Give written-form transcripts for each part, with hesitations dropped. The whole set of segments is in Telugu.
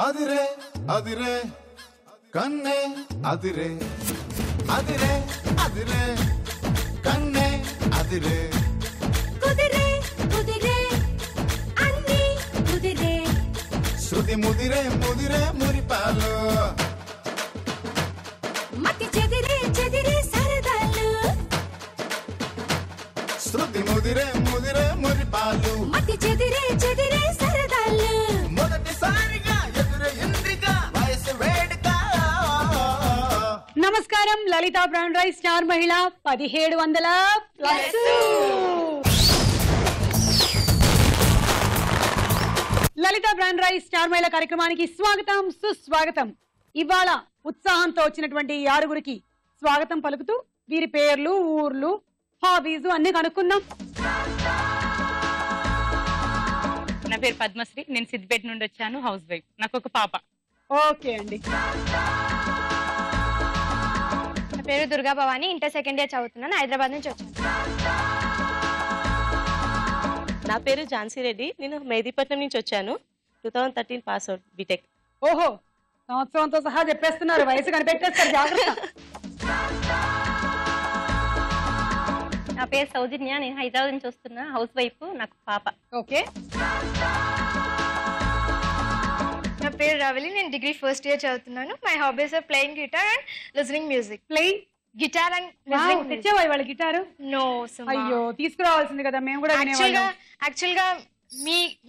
అదిరే అదిరే కన్నే అదిరే అదిరే అదిరే కన్నే అదిరే కుదిరే కుదిరే అన్ని కుదిరే శృతి ముదిరే ముదిరే మురిపాలు మతి చెదిరే చెదిరే సరదాలు శృతి ముదిరే ముదిరే మురిపాలు మతి చెదిరే చెదిరే సరదాలు మొదటిసారిగా ఎదురే ఇంద్రిక వయసు వేడుక. నమస్కారం. లలిత బ్రాండ్ రైస్ స్టార్ మహిళ 1700+. లలిత బ్రాండ్ రైస్ స్టార్ మహిళ కార్యక్రమానికి స్వాగతం సుస్వాగతం. ఇవాళ ఉత్సాహంతో వచ్చినటువంటి ఈ ఆరుగురికి స్వాగతం పలుకుతూ వీరి పేర్లు ఊర్లు హాబీస్ అన్ని కనుక్కుందాం. నా పేరు పద్మశ్రీ. నేను సిద్దిపేట నుండి వచ్చాను. House wife. నాకు ఒక పాప. ఓకే అండి. నా పేరు Durga Bhavani. Inter second year చదువుతున్నాను. హైదరాబాద్ నుంచి వచ్చాను. నా పేరు ఝాన్సీ రెడ్డి. నేను మెహదీపట్నం నుంచి వచ్చాను. 2013 పాస్ అవుట్ బీటెక్. ఓహో, సంవత్సరంతో సహా చెప్పేస్తున్నారు. వయసు కనిపెట్టేస్తారు, జాగ్రత్త. నా పేరు సౌజన్య. నేను హైదరాబాద్ నుంచి వస్తున్నా. House wife. నాకు పాప. ఓకే. నా పేరు రవలి. నేను డిగ్రీ ఫస్ట్ ఇయర్ చదువుతున్నాను. My hobbies are playing guitar and listening music. Playing guitar and తెచ్చేవా ఇవాళ గిటారు? నో. అయ్యో, తీసుకురావాల్సింది కదా, మేము కూడా యాక్చువల్గా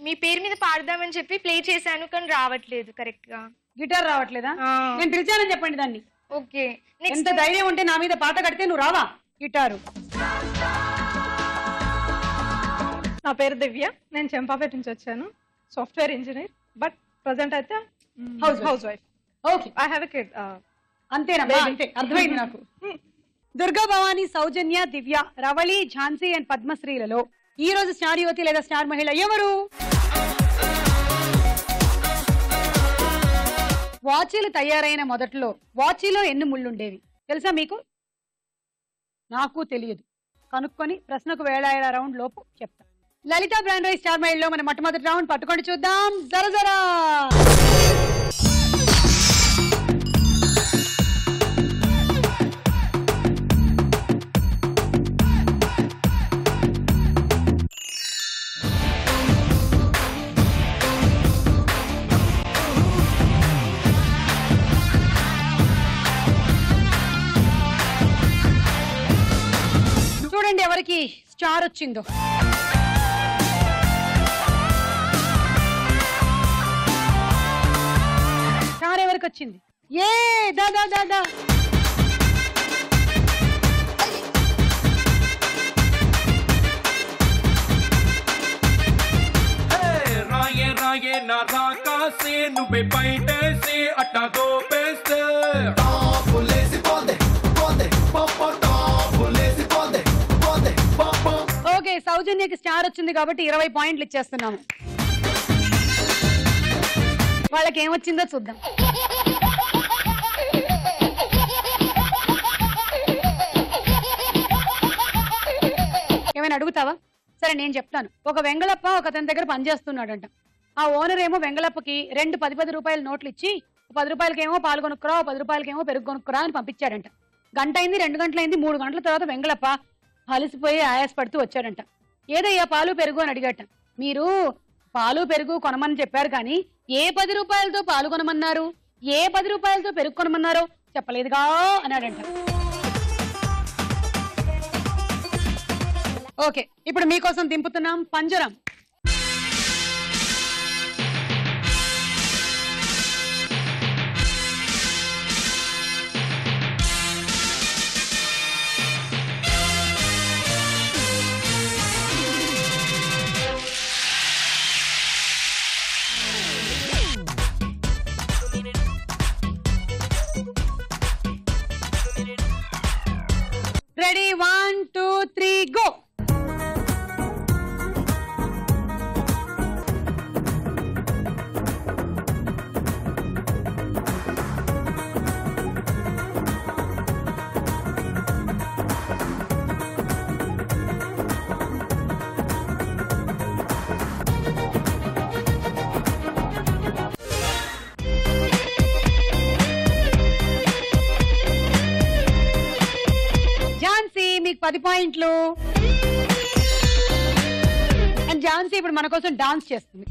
మీ పేరు మీద పాడదామని చెప్పి ప్లే చేశాను, కానీ రావట్లేదు కరెక్ట్ గా. గిటార్ రావట్లేదా? నేను పిలిచానని చెప్పండి దాన్ని. ఓకే. ఎంత ధైర్యం ఉంటే నా మీద పాట కడితే నువ్వు రావా గిటారు? నా పేరు దివ్య. నేను చెంపాపేట నుంచి వచ్చాను. Software engineer. బట్ ప్రజెంట్ అయితే house wife. Okay. I have a kid. అంతేనమ్మా, అంతే, అర్థమైంది నాకు. దుర్గా భవాని, సౌజన్య, దివ్య, రవళి, ఝాన్సీ అండ్ పద్మశ్రీలలో ఈ రోజు స్టార్ యువతి లేదా స్టార్ మహిళ ఎవరు? వాచీలు తయారైన మొదట్లో వాచీలో ఎన్ని ముళ్ళుండేవి తెలుసా మీకు? నాకు తెలియదు. కనుక్కొని ప్రశ్నకు వేళాయిల రౌండ్ లోపు చెప్తా. లలిత బ్రాండ్ రైస్ స్టార్ మహిళలో మన మొట్టమొదటి రౌండ్ పట్టుకొని చూద్దాం. జరజరా. చూడండి ఎవరికి స్టార్ వచ్చిందో. స్టార్ ఎవరికి వచ్చింది? ఏ దాదా దాదా. రాయే రాయే నా రాకాసే నువ్వే బయటేసే అట్టా దోపేస్తే ఓకే, సౌజన్యకి స్టార్ వచ్చింది కాబట్టి 20 పాయింట్లు ఇచ్చేస్తున్నాము. వాళ్ళకి ఏమొచ్చిందో చూద్దాం. ఏమైనా అడుగుతావా? సరే, నేను చెప్తాను. ఒక వెంగళప్ప ఒక అతని దగ్గర పనిచేస్తున్నాడంట. ఆ ఓనర్ ఏమో వెంగళప్పకి 2 10 రూపాయల నోట్లు ఇచ్చి 10 రూపాయలకేమో పాలు కొనుక్కురా, 10 రూపాయలకేమో పెరుగు కొనుక్కురా అని పంపించాడంట. గంట అయింది, 2 గంటలైంది, 3 గంటల తర్వాత వెంగళప్ప అలసిపోయి ఆయాసపడుతూ వచ్చాడంట. ఏదయ్యా పాలు పెరుగు అని అడిగాట. మీరు పాలు పెరుగు కొనమని చెప్పారు, కానీ ఏ 10 రూపాయలతో పాలు కొనమన్నారు, ఏ 10 రూపాయలతో పెరుగు కొనమన్నారో చెప్పలేదుగా అన్నాడంట. ఓకే, ఇప్పుడు మీకోసం దింపుతున్నాం పంజరం. Ready, 1 2 3 go. 10 పాయింట్లు. అండ్ ఝాన్సీ ఇప్పుడు మన కోసం డాన్స్ చేస్తుంది.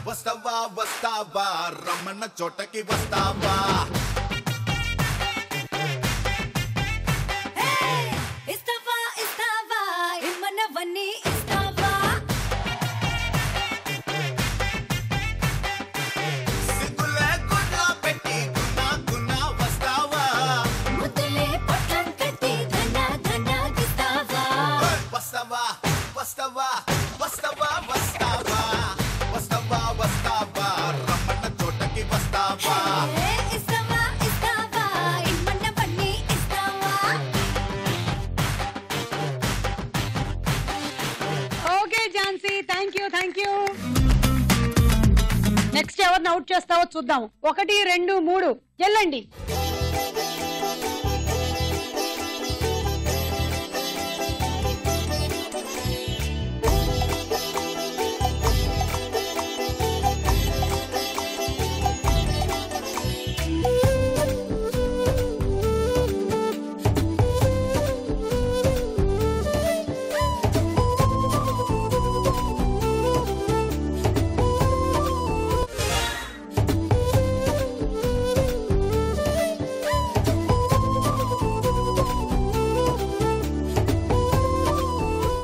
వస్తావా వస్తావా రమ్మన్న చోటకి వస్తావా ఇస్తావా ఇస్తావా ఇమ్మన్నవన్నీ ఇస్తావా సిగ్గులే గుడ్లా పెట్టి గున్నా గున్నా వస్తావా ముద్దులే పట్టం కట్టి ధన ధన గిస్తావా వస్తావా వస్తావా వస్తావా వస్తావా వస్తావా వస్తావా రమ్మన్న చోటకి వస్తావా ఇస్తావా ఇస్తావా ఇమ్మన్నవన్నీ ఇస్తావా. Okay Jhansi, thank you. Next ఎవరిని అవుట్ చేస్తావో చూద్దాం. 1 2 3 వెళ్ళండి.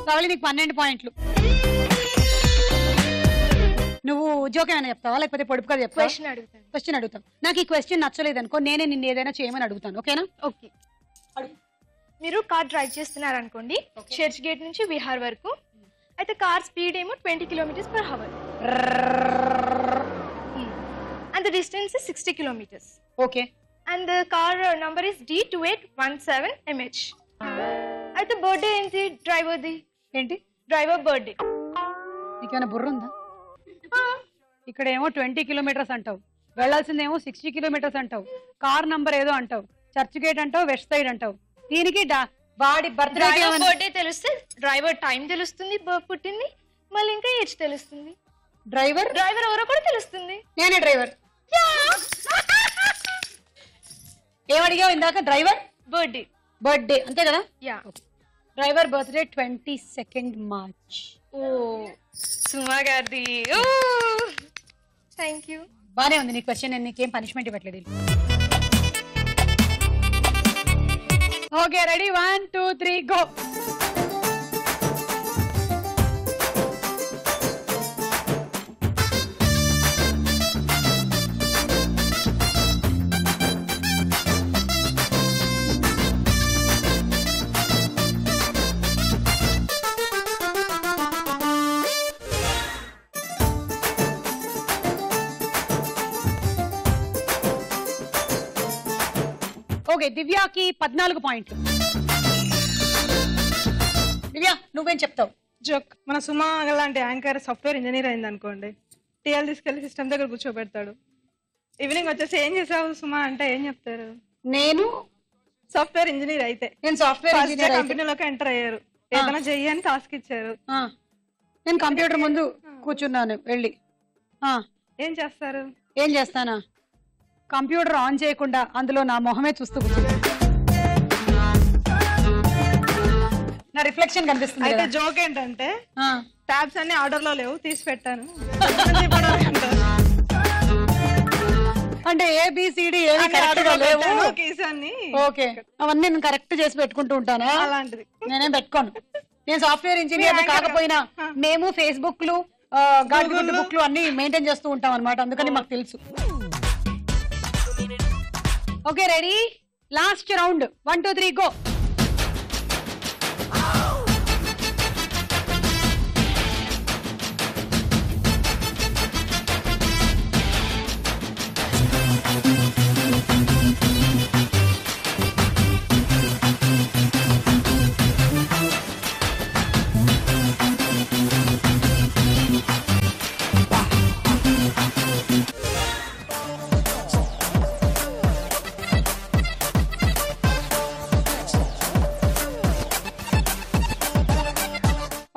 రవళి నీకు 12 పాయింట్లు. నువ్వు జోక్ ఏమైనా చెప్తావా లేకపోతే పొడుపుగా చెప్తావా? క్వశ్చన్ అడుగుతాను. నాకు ఈ క్వశ్చన్ నచ్చలేదు అనుకో, నేనే నిన్ను ఏదైనా చేయమని అడుగుతాను. ఓకేనా? ఓకే. మీరు కార్ డ్రైవ్ చేస్తున్నారు అనుకోండి, చర్చ్ గేట్ నుంచి విహార్ వరకు. అయితే కార్ స్పీడ్ ఏమో 20 km/h. And the distance 60 km. Okay. And the car number is D2817MH. అయితే బర్త్డే ఏంటి డ్రైవర్ది? ఏంటి? Driver birthday. నీకేమైనా బుర్ర ఉందా? ఇక్కడ ఏమో 20 కిలోమీటర్స్ అంటావు, వెళ్లాల్సిందేమో 60 కిలోమీటర్స్ అంటావు, కార్ నంబర్ ఏదో అంటావు, చర్చ్ గేట్ అంటావు, వెస్ట్ సైడ్ అంటావు. దీనికి వాడి బర్త్డే తెలిస్తే డ్రైవర్ టైం తెలుస్తుంది, పుట్టింది, మళ్ళీ ఇంకా ఏజ్ తెలుస్తుంది. డ్రైవర్ ఎవరో కూడా తెలుస్తుంది. నేనే డ్రైవర్. ఏమడిగావు ఇందాక? డ్రైవర్ బర్త్డే అంతే కదా? Yeah. Driver birthday 22nd March. ఓ సుమా గారిది. Thank you. బానే ఉంది నీ క్వశ్చన్. నేను నీకేం పనిష్మెంట్ ఇవ్వట్లేదు. Okay, ready? 1 2 3 గో. ఓకే, దివ్యాకి 14 పాయింట్లు. దివ్య నువ్వేం చెప్తావు? జోక్. మన సుమా లాంటి యాంకర్ సాఫ్ట్వేర్ ఇంజనీర్ అయింది అనుకోండి, టీఎల్ తీసుకెళ్లి సిస్టమ్ దగ్గర కూర్చోబెడతాడు. ఈవినింగ్ వచ్చేసి ఏం చేసావు సుమా అంటే ఏం చెప్తారు? నేను సాఫ్ట్వేర్ ఇంజనీర్ అయితే. నేను సాఫ్ట్వేర్ ఇంజనీర్ కంపెనీలోకి ఎంటర్ అయ్యారు, ఏదైనా చెయ్యి అని టాస్క్ ఇచ్చారు. నేను కంప్యూటర్ ముందు కూర్చున్నాను వెళ్ళి. ఏం చేస్తారు? ఏం చేస్తానా? కంప్యూటర్ ఆన్ చేయకుండా అందులో నా మొహమే చూస్తూ కూర్చున్నా. నా రిఫ్లెక్షన్ కనిపిస్తుంది. అయితే జోక్ ఏంటంటే ట్యాబ్స్ అన్ని ఆర్డర్ లో లేవు, తీసి పెట్టాను. అంటే ABCD ఏవి కరెక్ట్ గా లేవు. ఓకే, అవన్నీ నేను కరెక్ట్ చేసి పెట్టుకుంటూ ఉంటానా? అలాంటిది నేనేం పెట్టుకోను. నేను సాఫ్ట్వేర్ ఇంజనీర్ కాకపోయినా మేము ఫేస్బుక్ లు, గూగుల్ బుక్ లు అన్ని మెయింటైన్ చేస్తూ ఉంటాం అన్నమాట. అందుకని మాకు తెలుసు. Okay, ready? Last round. 1 2 3 go.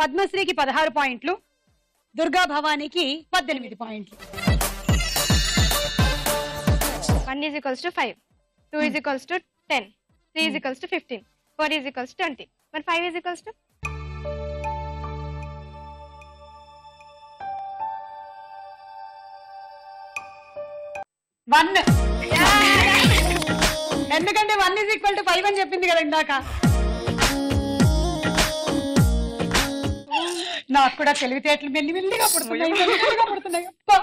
పద్మశ్రీకి 16 పాయింట్లు, దుర్గా భవానీకి 18 పాయింట్లు. 1 is equals to 5, 2 is equals to 10, 3 is equals to 15, 4 is equals to 20. But 5 is equals to? One. ఎందుకంటే 1 is equal to 5 అని చెప్పింది కదా ఇందాక. నాకు కూడా తెలివితేటలు మెల్లిమెల్లిగా పుడుతున్నాయి. అబ్బా.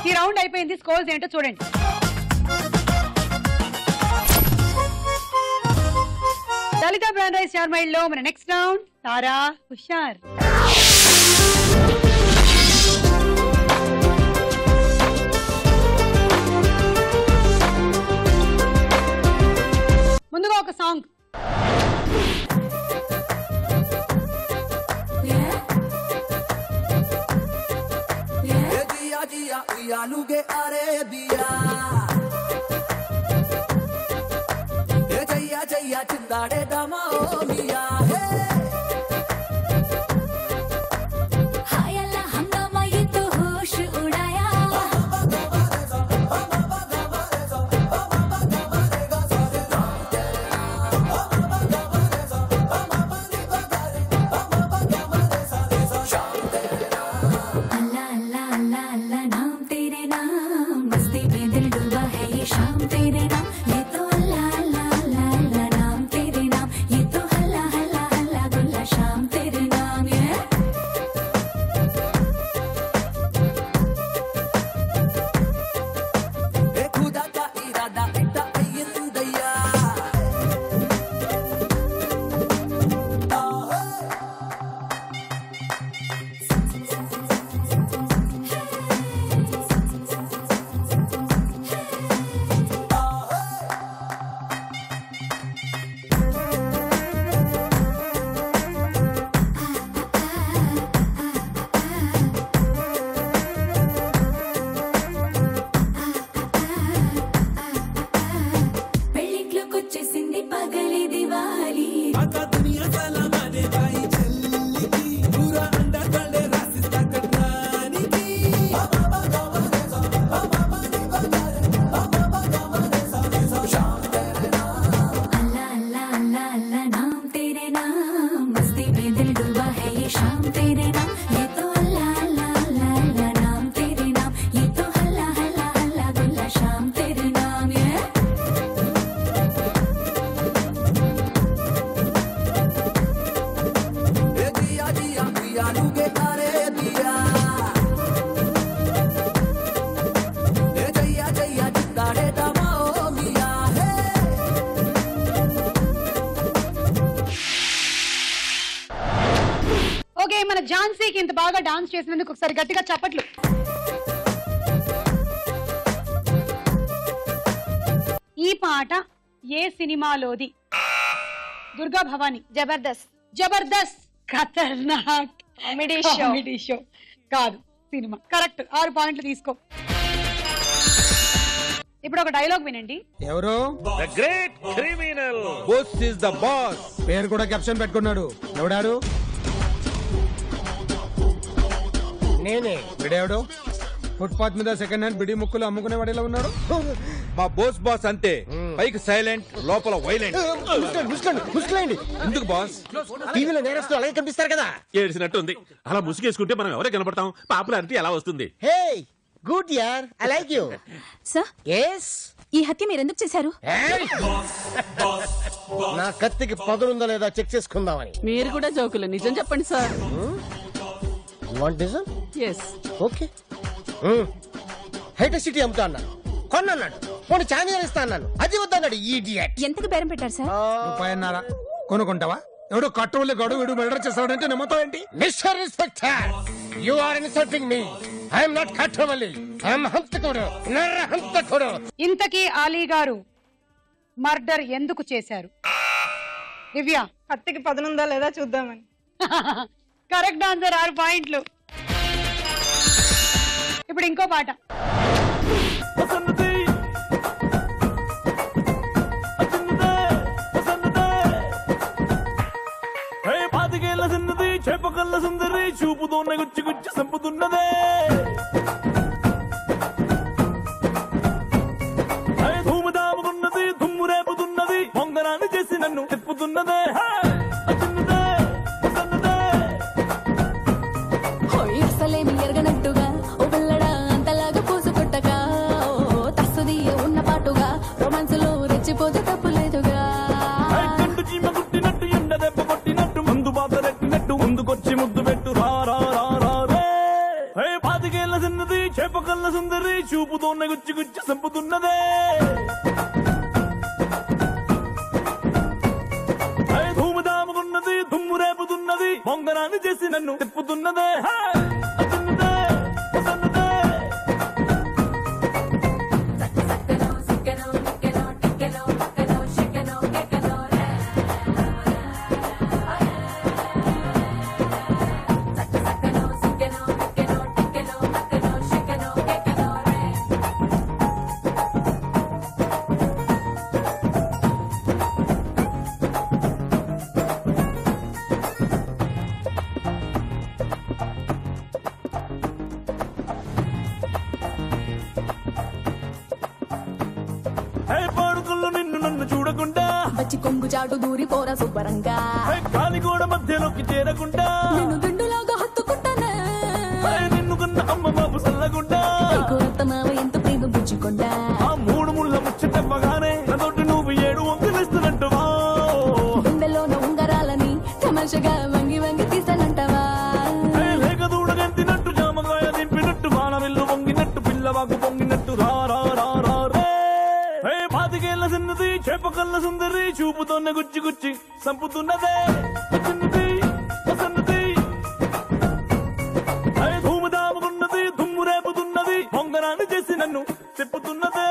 ఈ రౌండ్ అయిపోయింది. స్కోర్స్ ఏంటో చూడండి. లలిత బ్రాండ్ రైస్ చార్మైల్ లో మన నెక్స్ట్ రౌండ్ తారా హుషార్. ముందుగా ఒక సాంగ్. చిందాడే దమో మియా हाय अल्लाह हंगामा ये तो होश उड़ाया अल्लाह अल्लाह अल्लाह अल्लाह नाम तेरे नाम मस्ती में दिल डूबा है ये शाम तेरे नाम ये तो अल्लाह अल्लाह अल्लाह अल्लाह नाम तेरे नाम ये तो हल्ला हल्ला हल्ला गुल्ला शाम तेरे नाम ये खुदा का इरादा इट्टा अय्यंदయ్యా పెళ్ళింట్లోకొచ్చేసింది పగలి దివాలి आता दुनिया सलामाने भाई चल्ली पूरा अंडा गले रासिस्ता कटरानी की अल्लाह अल्लाह अल्लाह अल्लाह नाम तेरे नाम मस्ती में दिल डूबा है ये शाम तेरे नाम ये तो अल्लाह अल्लाह अल्लाह अल्लाह नाम तेरे नाम ये तो हल्ला हल्ला हल्ला गुल्ला शाम तेरे नाम ये ए दिया दिया दिया लुगे तारे दिया ए जैया जैया चिंदाड़े दमो मिया है ఓకే, మన ఝాన్సీకి ఇంత బాగా డాన్స్ చేసినందుకు ఒకసారి గట్టిగా చప్పట్లు. ఈ పాట ఏ సినిమాలోది? దుర్గా భవాని. జబర్దస్త్. జబర్దస్త్. ఖతర్నాక్ కామెడీ షో కాదు, సినిమా. కరెక్ట్. 6 పాయింట్లు తీసుకో. ఇప్పుడు ఒక డైలాగ్ వినండి. ఎవరు? The great criminal boss is the boss. పేరు కూడా కెప్షన్ పెట్టుకున్నాడు. ఎవడాడు? నేనే. విడేవాడు? ఫుట్పాత్ మీద సెకండ్ హ్యాండ్ బిడి ముక్కులు అమ్ముకునే వాడు ఎలా ఉన్నాడు? మా బోస్ బాస్ అంతే, పైకి సైలెంట్ లోపల వైలెంట్. ముసుగులేండి. ఎందుకు బాస్? టీవీలో నేరస్తులు అలాగే కనిపిస్తారు కదా. ఏడ్చినట్టుంది. అలా ముసుగేసుకుంటే మనం ఎవరే కనపడతాం? పాపులారిటీ ఎలా వస్తుంది? హే గుడ్ యార్, I like you. Sir, yes ఈ హత్య మీరు ఎందుకు చేశారు? నా కత్తికి పదునుందో లేదా చెక్ చేసుకుందామని. మీరు కూడా జోకులు. నిజం చెప్పండి సార్. వాంట్ నిజం? ఎస్. ఓకే. హైటెక్ సిటీ అమ్ముతా అన్నాను, కొన్నాడు. పోనీ చార్జర్ ఇస్తా అన్నాను, అది వద్దన్నాడు. ఈడియట్. ఎంతకు బేరం పెట్టారు సార్? రూపాయన్నారా? కొనుక్కుంటావా? ఎవడు కట్టువులు గడు వీడు మర్డర్ చేస్తాడంటే నమ్ముతావేంటి? Mister inspector, you are insulting me. I'm not కట్టువల్లి, ఐఎమ్ హంతకుడు, నర్ర హంతకుడు. ఇంతకీ ఆలీ గారు మర్డర్ ఎందుకు చేశారు? దివ్య. కత్తికి పదనుందా లేదా చూద్దామని. Correct answer. 6 పాయింట్లు. ఇప్పుడు ఇంకో పాట. పాతికేళ్ల చిన్నది చేపకల్ల సుందరి చూపుతోనే గుచ్చి గుచ్చి సంపుతున్నదే. సిన్నది చేపకల్ల సుందరి చూపుతోనే గుచ్చి గుచ్చి సంపుతున్నదే ధూమధాముకున్నది దుమ్ము రేపుతున్నది పొంగరాన్ని చేసి నన్ను తిప్పుతున్నదే వచ్చి కొంగు చాటు దూరి పోరా శుభ్రంగా గాలి గోడ మధ్యలోకి చేరకుండా నేను దిండులాగా హత్తుకుంటానే నిన్ను కన్న అమ్మ బాబు సల్లగుండా మావ ఎంత ప్రేమ పుచ్చుకుండా ఆ మూడు ముళ్ళ ముచ్చటమ్మగానే నదొడ్డి నువ్వు 7 వంకలిస్తున్నట్టువా గుండెలోన ఉంగరాలని తమాషగా వంగి వంగి తీసానంటావా లేక దూడగంతినట్టు జామకాయ దింపినట్టు బాణవిల్లు వంగినట్టు పిల్లవాకు పొంగినట్టు రా రా రా రా రే పాతికేళ్ల సిన్నది చేపకల్ల సుందరి చూపుతోనే గుచ్చి గుచ్చి సంపుతున్నదే ధూమధాముకున్నది దుమ్ము రేపుతున్నది పొంగరాన్ని చేసి నన్ను తిప్పుతున్నదే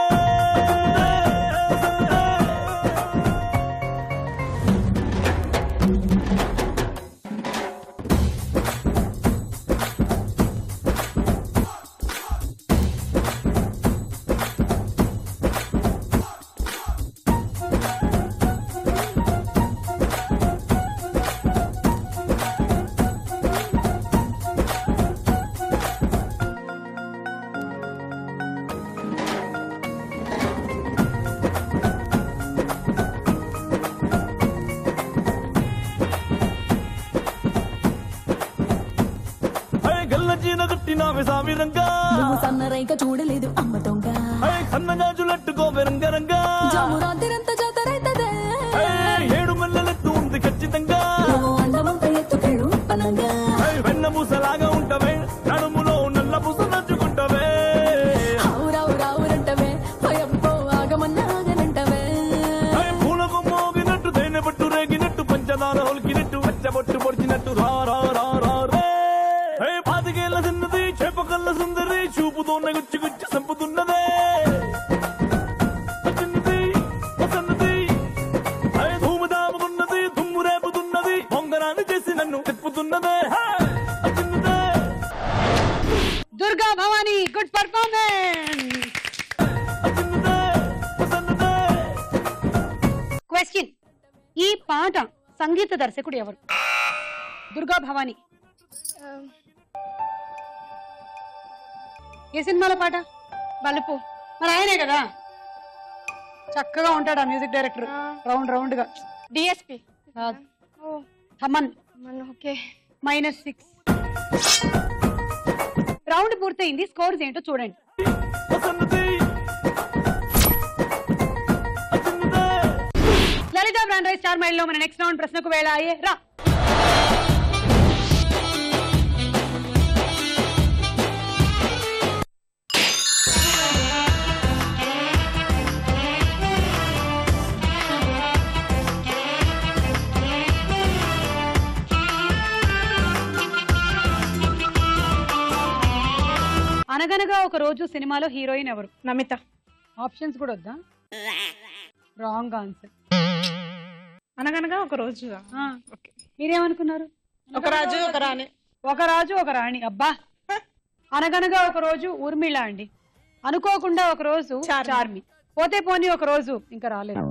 నువ్వు సన్నరైక చూడలేదు అమ్మ దొంగ సన్నగాజులట్టుకోవే రంగరంగా రాత్రిరంతా జాతరైతదే 7 మెల్లలెత్తు ఉంది ఖచ్చితంగా అందమంత ఎత్తుకెళ్ళు పనంగా వెన్న పూసలాగా ఉంటవే నడుములో నల్ల పూస నచ్చుకుంటవే రావురంటవే అయ్యప్పో ఆగమన్నా ఆగనంటవే పూలకు మోగినట్టు తేనె పట్టు రేగినట్టు పంచదార ఒలికినట్టు పచ్చబొట్టు పొడిచినట్టు రా రా రా రా రే పాతికేళ్ల సిన్నది చేపకల్ల సుందరి చూపుతోనే గుచ్చి గుచ్చి సంపుతున్నదే ధూమధాముకున్నది దుమ్ము రేపుతున్నది పొంగరాన్ని చేసి నన్ను తిప్పుతున్నదే Durga Bhavani good performance. Question, ఈ పాట సంగీత దర్శకుడు ఎవరు? దుర్గా భవానీ ఏ సినిమాలో పాట? బలుపు. మరి ఆయనే కదా, చక్కగా ఉంటాడు ఆ మ్యూజిక్ డైరెక్టర్, రౌండ్ రౌండ్ గా. డిఎస్పి థమన్. ఓకే, -6. రౌండ్ పూర్తయింది. స్కోర్స్ ఏంటో చూడండి. లలిత బ్రాండ్ రైస్ స్టార్ మైల్ లో మన నెక్స్ట్ రౌండ్ ప్రశ్నకు వేళ అయ్యే రా. అనగనగా ఒక రోజు సినిమాలో హీరోయిన్ ఎవరు? నమిత. ఆప్షన్స్ కూడా వద్దా? Wrong answer. అనగనగా ఒక రోజు. మీరేమనుకున్నారు? ఒక రాజు ఒక రాణి. ఒక రాజు ఒక రాణి. అబ్బా, అనగనగా ఒక రోజు ఊర్మిళ అండి. అనుకోకుండా ఒక రోజు చార్మి. పోతే పోనీ ఒక రోజు ఇంకా రాలేదు.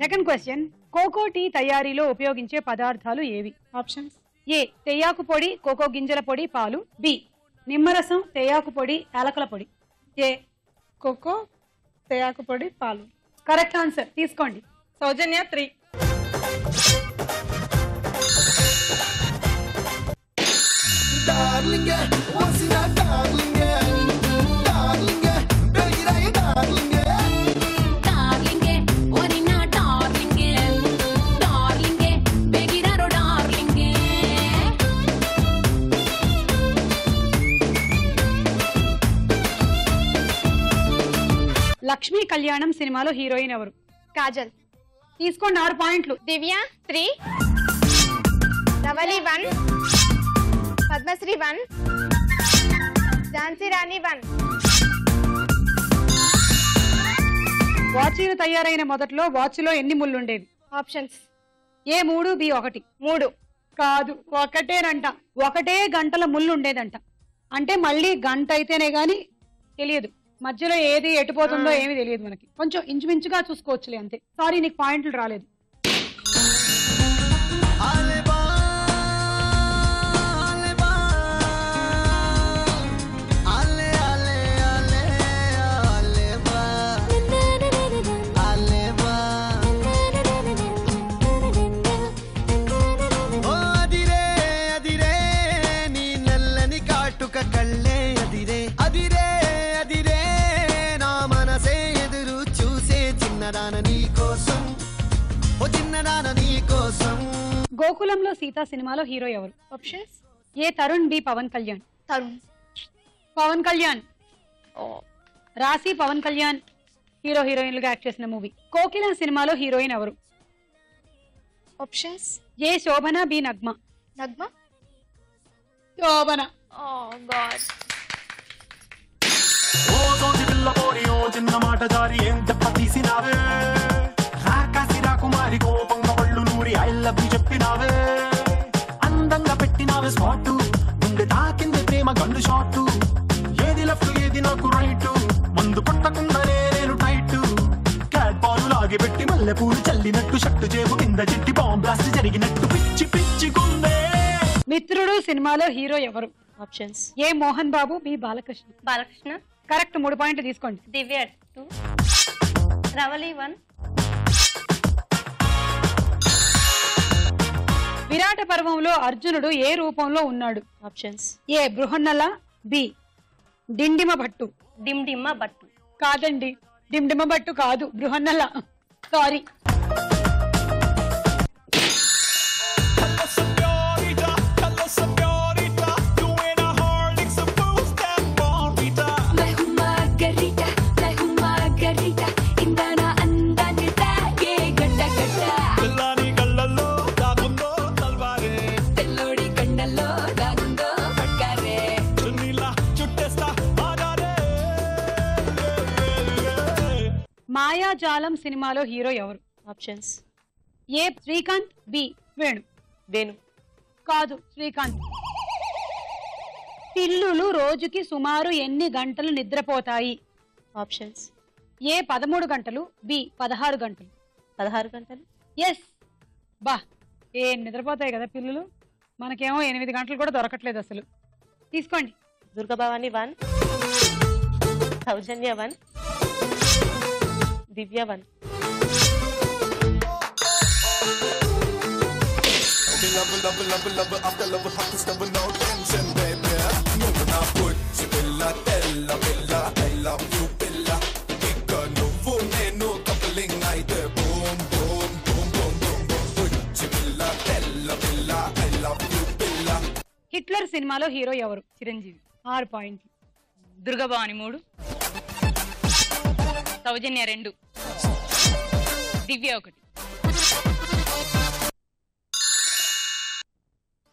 సెకండ్ క్వశ్చన్, కోకో టీ తయారీలో ఉపయోగించే పదార్థాలు ఏవి? ఆప్షన్స్: ఏ తేయాకు పొడి, కోకో గింజల పొడి, పాలు. బి నిమ్మరసం, తేయాకు పొడి, యాలకుల పొడి. ఏ కోకో, తేయాకు పొడి, పాలు. Correct answer. తీసుకోండి. సౌజన్య 3. లక్ష్మీ కళ్యాణం సినిమాలో హీరోయిన్ ఎవరు? కాజల్. తీసుకోండి 6 పాయింట్లు. దివ్య 3, రవలి 1, పద్మశ్రీ 1, ఝాన్సీ రాణి 1. వాచీలు తయారైన మొదట్లో వాచ్లో ఎన్ని ముళ్ళు ఉండేవి? Options A 3, B 1. 3 కాదు, ఒకటేనంట. 1 గంటల ముళ్ళు ఉండేదంట. అంటే మళ్ళీ గంట అయితేనే గాని తెలియదు, మధ్యలో ఏది ఎటుపోతుందో ఏమీ తెలియదు మనకి. కొంచెం ఇంచుమించుగా చూసుకోవచ్చులే అంతే. సారీ, నీకు పాయింట్లు రాలేదు. గోకులంలో సీత సినిమాలో హీరో ఎవరు? Options A Tarun, B Pawan Kalyan. Tarun. Pawan Kalyan. Raasi Pawan Kalyan hero హీరోయిన్లుగా యాక్ట్ చేసిన మూవీ. కోకిల సినిమాలో హీరోయిన్ ఎవరు? Options A Shobana, B Nagma. Nagma. Shobana. Oh god. ఓ సోది పిల్ల పోరి ఓ చిన్న మాట జారి ఏం చెప్ప తీసినావే, రాకాసి రాకుమారి కోపంగా పళ్ళు నూరి ఐ లవ్ యు చెప్పినావే, అందంగా పెట్టినావే స్పాట్, గుండె తాకింది ప్రేమ గన్ను షాట్, ఏది లెఫ్ట్ ఏది నాకు రైట్, మందు పట్టకుండానే నేను టైట్, క్యాట్ పాలు లాగి పెట్టి మల్లె పూలు చల్లినట్టు షట్టు చేపు కింద చిట్టి బాంబ్ బ్లాస్ట్ జరిగినట్టు పిచ్చి పిచ్చి గుండె. మిత్రుడు సినిమాలో హీరో ఎవరు? Options A Mohan Babu, B Balakrishna. Balakrishna. Correct, 3 పాయింట్లు తీసుకోండి. దివ్య 2, రవలి 1. విరాట పర్వంలో అర్జునుడు ఏ రూపంలో ఉన్నాడు? ఆప్షన్స్ ఏ బృహన్నల, బి డిండిమ భట్టు. డిమ్డిమ్మ బట్టు. కాదండి, డిండిమ భట్టు కాదు, బృహన్నల. సారీ. మాయాజాలం సినిమాలో హీరో ఎవరు? Options A Srikanth, B Venu. Venu. కాదు, శ్రీకాంత్. పిల్లులు రోజుకి సుమారు ఎన్ని గంటలు నిద్రపోతాయి? ఆప్షన్స్ ఏ 13 గంటలు, బి 16 గంటలు. 16 గంటలు. ఎస్. బా, ఏం నిద్రపోతాయి కదా పిల్లులు, మనకేమో 8 గంటలు కూడా దొరకట్లేదు అసలు. తీసుకోండి. దుర్గభవాని 1, సౌజన్య 1, దివ్య 1. హిట్లర్ సినిమాలో హీరో ఎవరు? చిరంజీవి. 6 పాయింట్లు. దుర్గభవాని 3, సౌజన్య 2, దివ్య 1.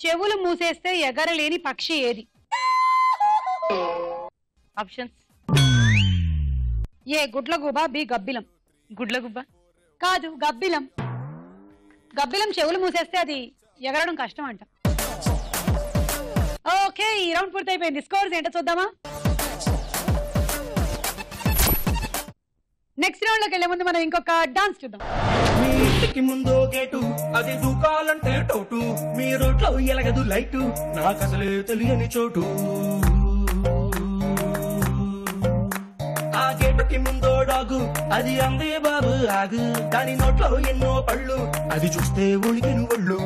చెవులు మూసేస్తే ఎగరలేని పక్షి ఏది? ఆప్షన్స్ ఏ గుడ్లగూబ, బి గబ్బిలం. గుడ్లగుబ్బ. కాదు, గబ్బిలం. గబ్బిలం చెవులు మూసేస్తే అది ఎగరడం కష్టం అంట. ఓకే, ఈ రౌండ్ పూర్తయిపోయింది. స్కోర్స్ ఏంటో చూద్దామా? నెక్స్ట్ రౌండ్ లోకి వెళ్లే ముందు మనం ఇంకొక డాన్స్ చూద్దాం. మీ ఇంటికి ముందో గేటు, అది దూకాలంటే టోటు, మీ రోడ్లో ఎలగదు లైటు, నాకు అసలే తెలియని చోటు, ఆ గేటుకి ముందో డాగు, అది అందే బాబు ఆగు, దాని నోట్లో ఎన్నో పళ్ళు, అది చూస్తే ఉలికిన ఒళ్ళు,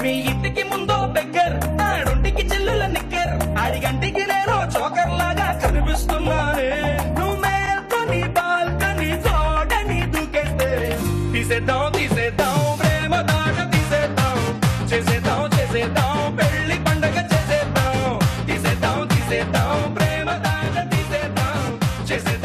మీ ఇంటికి ముందో బెగ్గర్, ఆడొంటికి చెల్లుల నిక్కర్, ఆడిగంటికి నేను చోకర్ లాగా కనిపిస్తున్నానే, నువ్వు మేల్కొని బాల్కని చూడని దూకేస్తే, తీసేద్దాం తీసేద్దాం ప్రేమ దాట తీసేద్దాం, చేసేద్దాం చేసేద్దాం పెళ్లి పండగ చేసేద్దాం, తీసేద్దాం తీసేద్దాం ప్రేమ దాట తీసేద్దాం, చేసేద్దాం.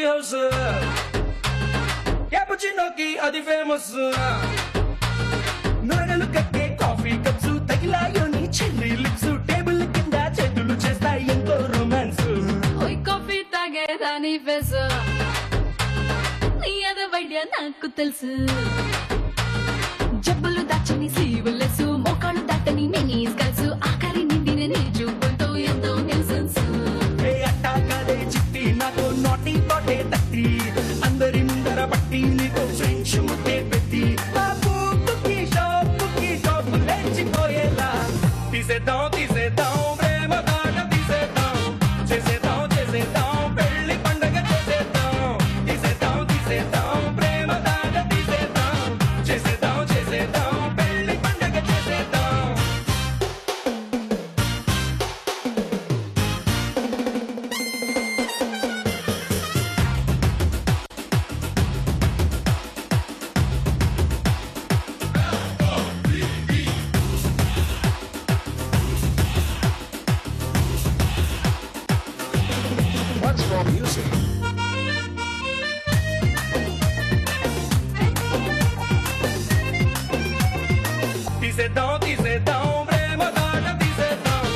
హౌస్ క్యాపుచినోకి అది ఫేమస్ నొరగలు కక్కే కాఫీ కప్స్ తగిలాయో నీ చెల్లి లిప్స్ టేబుల్ కింద చేతులు చేస్తాయి ఎంతో రొమాన్స్ కాఫీ తాగేదాని ఫేసు నీ అద వైద్య నాకు తెలుసు జబ్బులు దాచని సీవులెసు మోకాళ్ళు దాటని నీ స్కల్సు ఆకలి నిండిన నీ చూపులతో ఎంతో నిల్సన్స్ అట్టాకాలే చిట్టి నాతో నాటి తోటే తట్టి అందరి ముందర పట్టి నీతో ఫ్రెంచ్ ముద్దే పెట్టి కుక్కీ షాప్ లేచిపోయేలా తీసేద్దాం తీసేద్దాం ప్రేమ కాట తీసేద్దాం చేసేద్దాం చేసేద్దాం పెళ్లి పండగ చేసేద్దాం తీసేద్దాం తీసేద్దాం ప్రేమ కాట తీసేద్దాం చేసేద్దాం చేసేద్దాం పెళ్లి పండగ చేసేద్దాం What's more music? తీసేద్దాం తీసేద్దాం ప్రేమ కాట తీసేద్దాం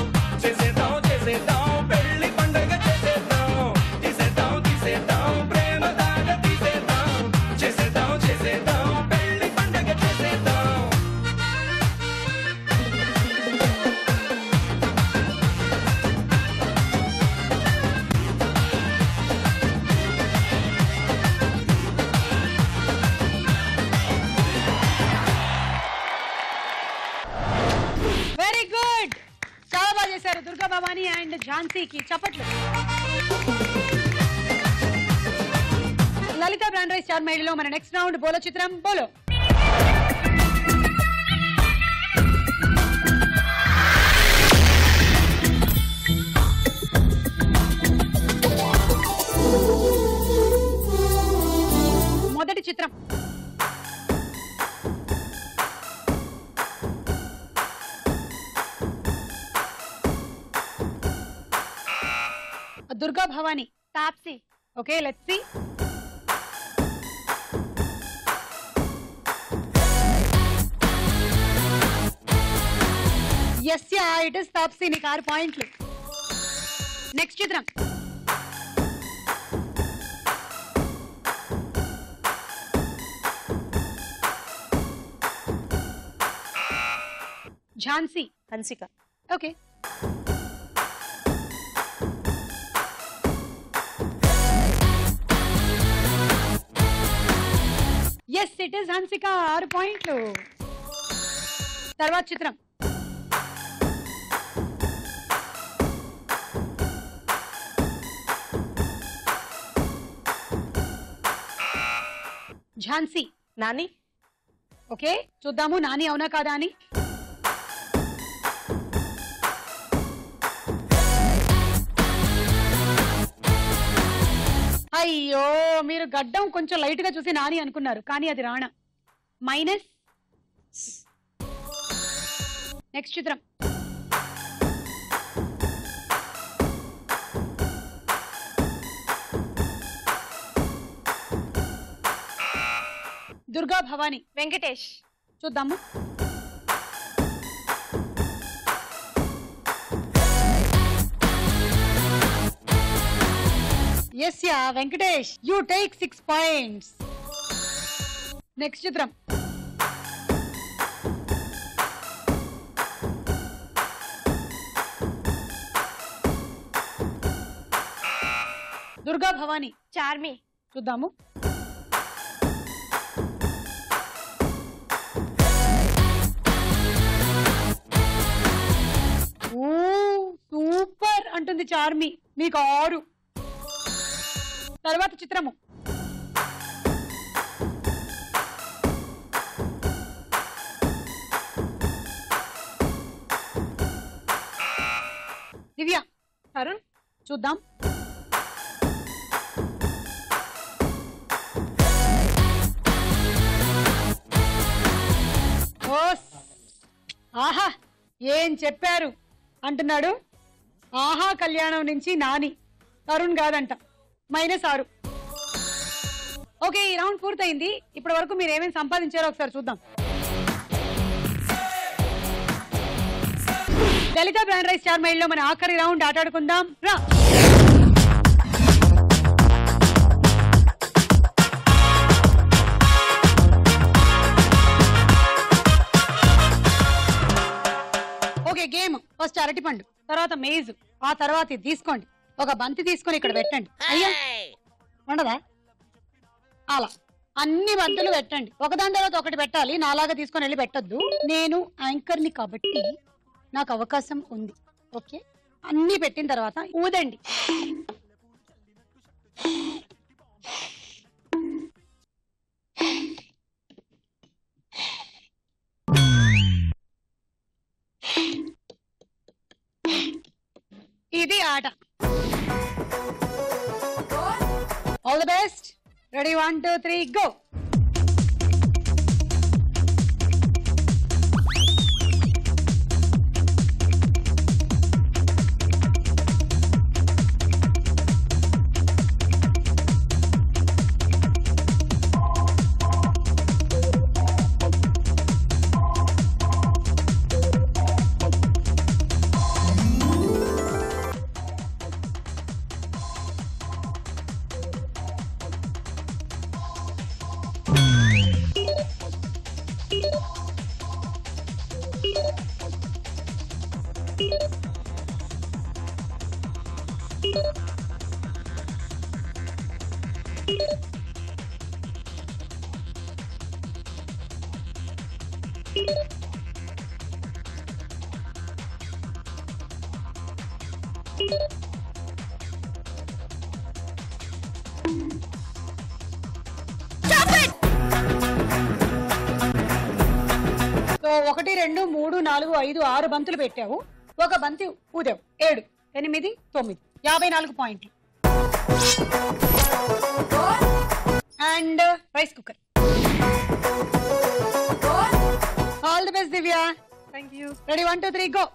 చేసేద్దాం చేసేద్దాం పెళ్లి పండగ చేసేద్దాం తీసేద్దాం తీసేద్దాం ప్రేమ కాట తీసేద్దాం చేసేద్దాం చేసేద్దాం పెళ్లి పండగ చేసేద్దాం వెరీ గుడ్, చాలా బాగా చేశారు దుర్గా భవాని అండ్ ఝాన్సీకి చప్పట్లు. లలిత బ్రాండ్ రైస్ స్టార్ మైడిలో మన నెక్స్ట్ రౌండ్ బోలో చిత్రం బోలో. మొదటి చిత్రం Durga Bhavani Taapsee. Okay, let's see. Yes yeah, it is Taapsee. నీకు 6 పాయింట్లు. నెక్స్ట్ చిత్రం Jhansi. Hansika. Okay, yes it is Hansika. 6 పాయింట్లు. తర్వాత చిత్రం ఝాన్సీ. నాని. ఓకే, చూద్దాము నాని అవునా కాదా అని. అయ్యో, మీరు గడ్డం కొంచెం లైట్ గా చూసి నాని అనుకున్నారు, కానీ అది రాణా. మైనస్. నెక్స్ట్ చిత్రం దుర్గా భవాని. వెంకటేష్. చూద్దాము. Yes yeah, Venkatesh. You take 6 points. Next చిత్రం దుర్గా భవాని. చార్మి. చూద్దాము. సూపర్ అంటుంది చార్మి. మీకు 6. తర్వాత చిత్రము దివ్య. తరుణ్. చూద్దాం. ఆహా, ఏం చెప్పారు అంటున్నాడు. ఆహా కళ్యాణం నుంచి నాని. తరుణ్ కాదంట. -6. ఓకే, ఈ రౌండ్ పూర్తయింది. ఇప్పటి వరకు మీరు ఏమేమి సంపాదించారో ఒకసారి చూద్దాం. లలిత బ్రాండ్ రైస్ స్టార్ మైల్ లో మన ఆఖరి రౌండ్ ఆటాడుకుందాం రా. ఓకే, గేమ్ ఫస్ట్ అరటిపండు, తర్వాత మేజు, ఆ తర్వాత ఇది తీసుకోండి. ఒక బంతి తీసుకొని ఇక్కడ పెట్టండి. అయ్యా ఉండదా? అలా అన్ని బంతులు పెట్టండి, ఒకదాని తర్వాత ఒకటి పెట్టాలి. నాలాగా తీసుకొని వెళ్ళి పెట్టద్దు. నేను యాంకర్ ని కాబట్టి నాకు అవకాశం ఉంది. ఓకే, అన్ని పెట్టిన తర్వాత ఊదండి. ఇది ఆట. All the best. Ready, 1 2 3 go. So 1 2 3 4 5 6 బంతులు పెట్టావు, ఒక బంతి ఊదావు. 7 8 9 54 పాయింట్లు. And rice cooker. All the best Divya. Thank you. Ready, 1 2 3 go.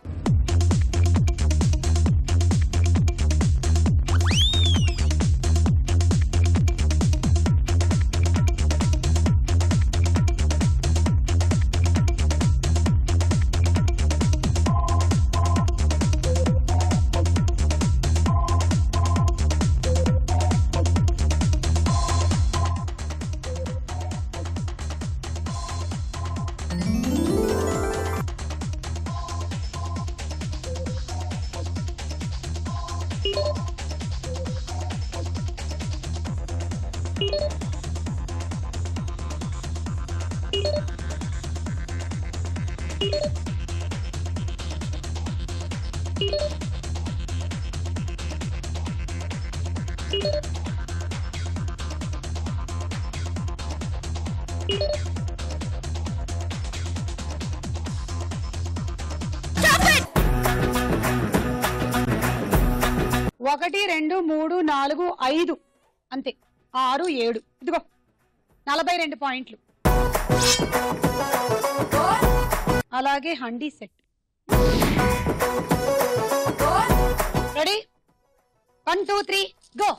ఒకటి 2 3 4 5 అంతే. 6 7 ఇదిగో 42 పాయింట్లు. అలాగే handi set. Ready, 1 2 3 go.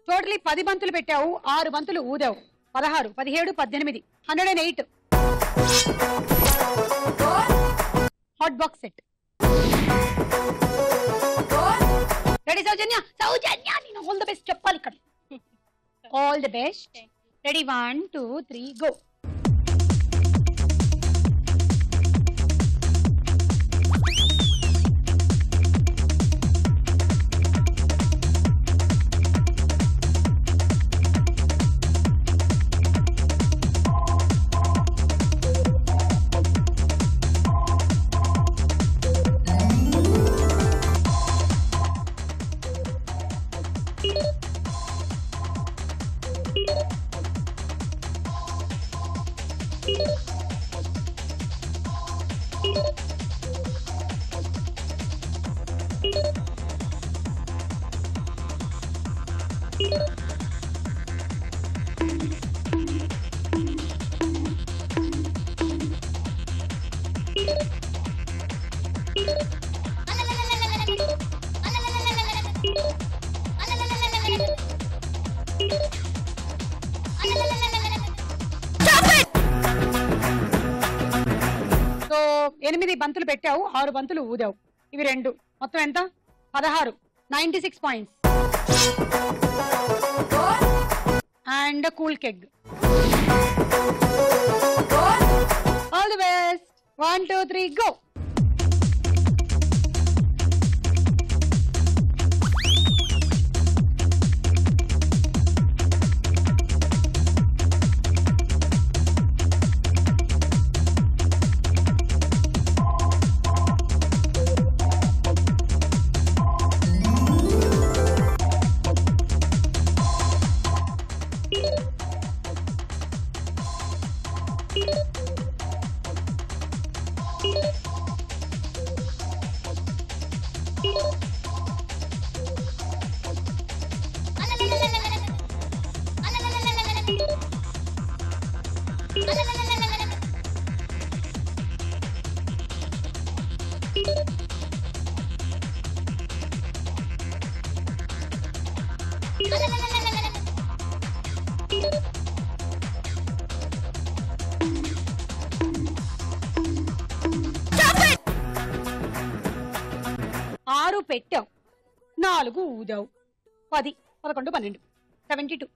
Totally 10 బంతులు పెట్టావు, 6 బంతులు ఊదావు. 16 17 18 108. Hot box set. రెడీ సౌజన్య సౌజన్య నేను ఆల్ ద బెస్ట్ చెప్పాలి ఇక్కడ. All the best. Ready 1 2 3 go. So 8 బంతులు పెట్టావు, 6 బంతులు ఊదావు. ఇవి 2 మొత్తం ఎంత? 16. 96 points. And cool keg. All the best. 1 2 3 go. ఆరు పెట్టావు, 4 ఊదావు. 10 11 12 72.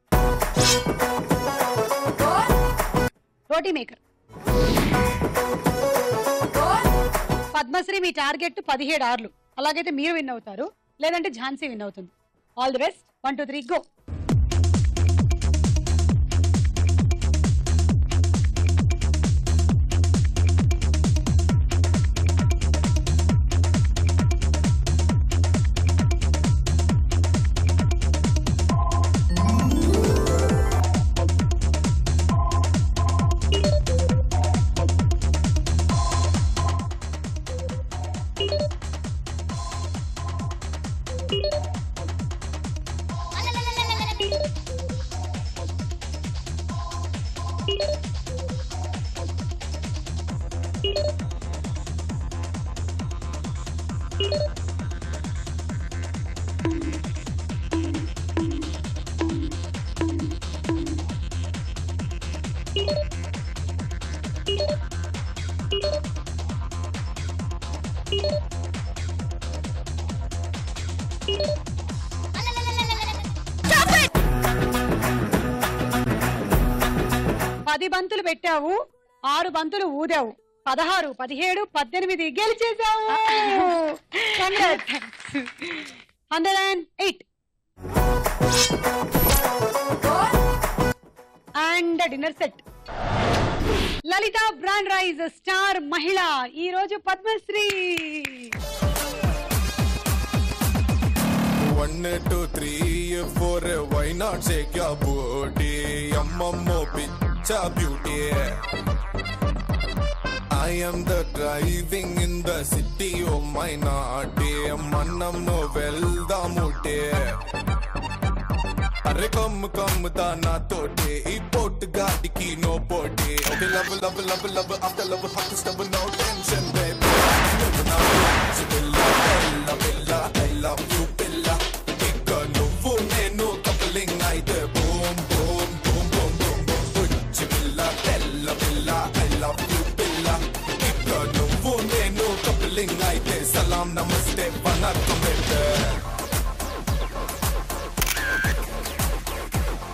రోటీ మేకర్. పద్మశ్రీ మీ టార్గెట్ 17 ఆర్లు. అలాగైతే మీరు విన్ అవుతారు, లేదంటే ఝాన్సీ విన్ అవుతుంది. All the best. 1 2 3 గో. పది బంతులు పెట్టావు, 6 బంతులు ఊదావు. 16 17 18 గెలిచేసావు. 108. And dinner set. Lalitha brand rice star మహిళ, ఈ రోజు Padmashri. 1 2 3 4 why not shake your booty ammammo picture beauty I am the driving in the city of my naughty mannam no velda mute अरे कम कम दाना तोटे ई पोट गाड़ी की no Pote okay love love love love after love hot stuff no tension baby love now bella bella bella I love you bella ikka nuvu nenu coupling aide boom boom boom boom boom boom bella bella bella I love you bella ikka nuvu nenu coupling aide salam namaste